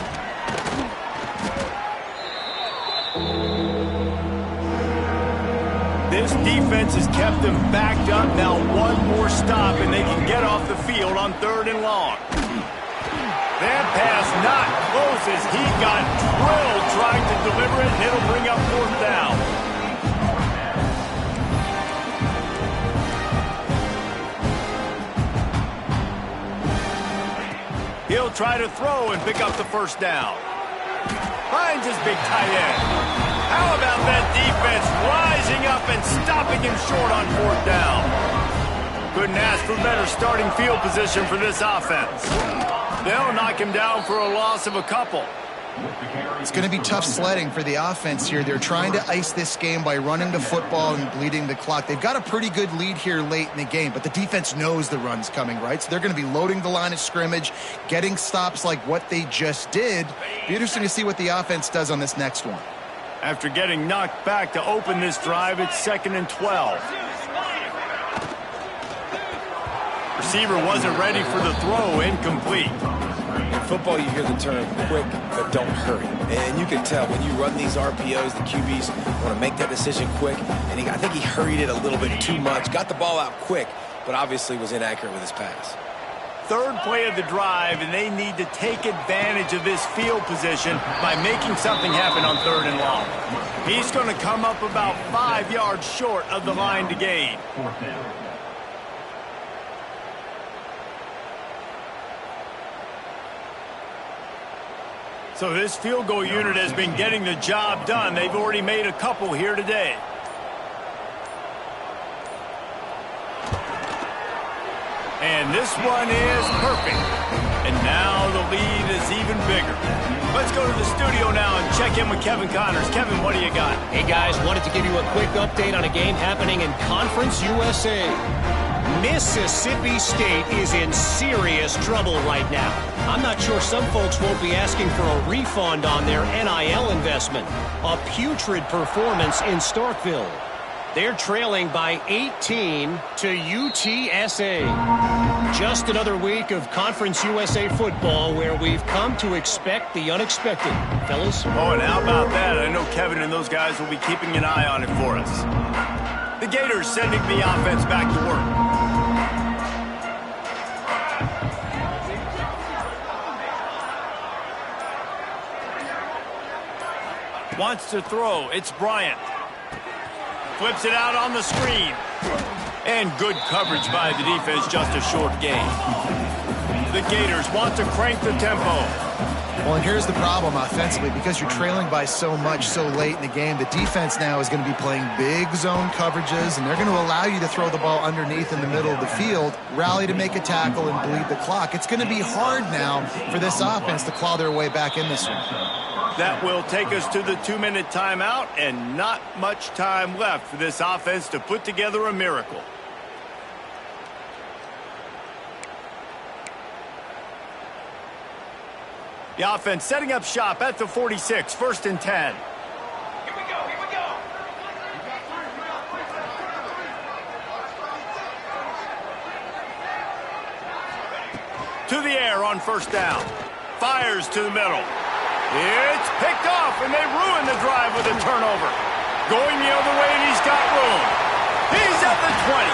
This defense has kept them backed up. Now one more stop, and they can get off the field on 3rd and long. That pass not close as he got drilled trying to deliver it, and it'll bring up 4th down. He'll try to throw and pick up the first down. Finds his big tight end. How about that defense rising up and stopping him short on 4th down? Couldn't ask for better starting field position for this offense. They'll knock him down for a loss of a couple. It's going to be tough sledding for the offense here. They're trying to ice this game by running the football and bleeding the clock. They've got a pretty good lead here late in the game, but the defense knows the run's coming, right? So they're going to be loading the line of scrimmage, getting stops like what they just did. Be interesting to see what the offense does on this next one. After getting knocked back to open this drive, it's 2nd and 12. Receiver wasn't ready for the throw, incomplete. In football, you hear the term quick, but don't hurry. And you can tell when you run these RPOs, the QBs want to make that decision quick. And I think he hurried it a little bit too much. Got the ball out quick, but obviously was inaccurate with his pass. 3rd play of the drive, and they need to take advantage of this field position by making something happen on 3rd and long. He's going to come up about 5 yards short of the line to gain. So this field goal unit has been getting the job done. They've already made a couple here today. And this one is perfect. And now the lead is even bigger. Let's go to the studio now and check in with Kevin Connors. Kevin, what do you got? Hey, guys, wanted to give you a quick update on a game happening in Conference USA. Mississippi State is in serious trouble right now. I'm not sure some folks won't be asking for a refund on their NIL investment. A putrid performance in Starkville. They're trailing by 18 to UTSA. Just another week of Conference USA football where we've come to expect the unexpected. Fellas? Oh, and how about that? I know Kevin and those guys will be keeping an eye on it for us. The Gators sending the offense back to work. Wants to throw. It's Bryant. Flips it out on the screen. And good coverage by the defense, just a short gain. The Gators want to crank the tempo. Well, and here's the problem offensively. Because you're trailing by so much so late in the game, the defense now is going to be playing big zone coverages, and they're going to allow you to throw the ball underneath in the middle of the field, rally to make a tackle, and bleed the clock. It's going to be hard now for this offense to claw their way back in this one. That will take us to the 2-minute timeout, and not much time left for this offense to put together a miracle. The offense setting up shop at the 46, 1st and 10. Here we go, here we go. To the air on 1st down. Fires to the middle. It's picked off, and they ruin the drive with a turnover. Going the other way, and he's got room. He's at the 20.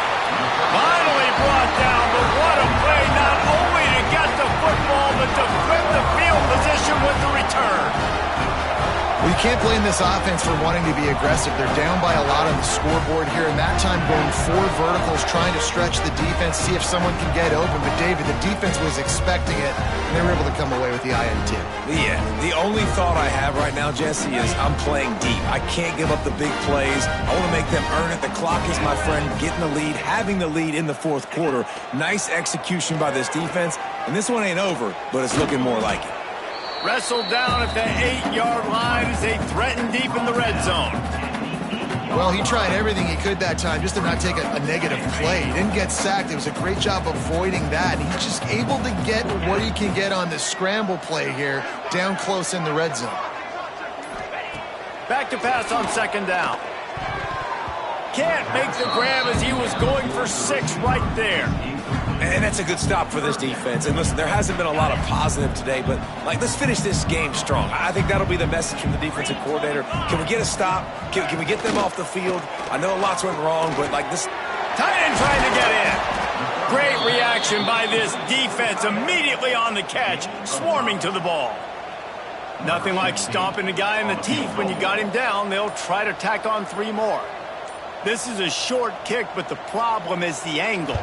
Finally brought down, but what a play, not only to get the football, but to flip the field position with the return. Well, you can't blame this offense for wanting to be aggressive. They're down by a lot on the scoreboard here, and that time going 4 verticals, trying to stretch the defense, see if someone can get open. But, David, the defense was expecting it, and they were able to come away with the INT. Yeah, the only thought I have right now, Jesse, is I'm playing deep. I can't give up the big plays. I want to make them earn it. The clock is my friend. Getting the lead, having the lead in the 4th quarter. Nice execution by this defense. And this one ain't over, but it's looking more like it. Wrestled down at the 8-yard line as they threaten deep in the red zone. Well, he tried everything he could that time just to not take a negative play. He didn't get sacked. It was a great job avoiding that. And he's just able to get what he can get on the scramble play here down close in the red zone. Back to pass on 2nd down. Can't make the grab as he was going for 6 right there. And that's a good stop for this defense. And listen, there hasn't been a lot of positive today, but let's finish this game strong. I think that'll be the message from the defensive coordinator. Can we get a stop? Can we get them off the field? I know lots went wrong, but this tight end trying to get in. Great reaction by this defense, immediately on the catch, swarming to the ball. Nothing like stomping a guy in the teeth when you got him down. They'll try to tack on 3 more. This is a short kick, but the problem is the angle.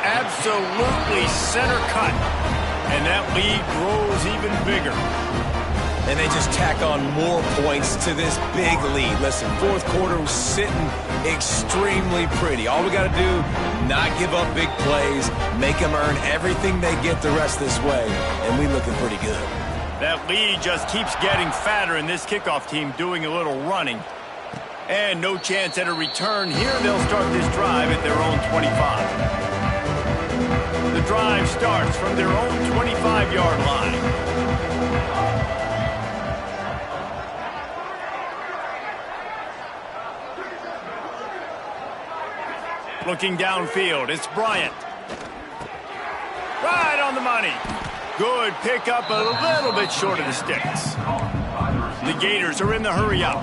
Absolutely center cut. And that lead grows even bigger. And they just tack on more points to this big lead. Listen, 4th quarter was sitting extremely pretty. All we got to do, not give up big plays, make them earn everything they get the rest this way, and we looking pretty good. That lead just keeps getting fatter, and this kickoff team doing a little running. And no chance at a return here. They'll start this drive at their own 25. The drive starts from their own 25-yard line. Looking downfield, it's Bryant. Right on the money. Good pickup, a little bit short of the sticks. The Gators are in the hurry-up.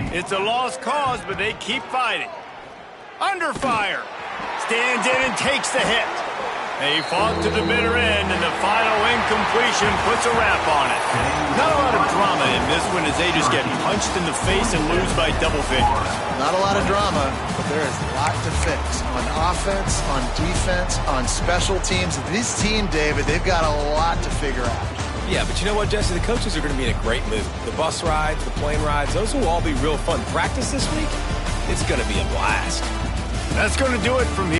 It's a lost cause, but they keep fighting. Under fire. Stands in and takes the hit. They fought to the bitter end, and the final incompletion puts a wrap on it. Not a lot of drama in this one as they just get punched in the face and lose by double figures. Not a lot of drama, but there is a lot to fix. On offense, on defense, on special teams. This team, David, they've got a lot to figure out. Yeah, but you know what, Jesse? The coaches are going to be in a great mood. The bus rides, the plane rides, those will all be real fun. Practice this week, it's going to be a blast. That's going to do it from here.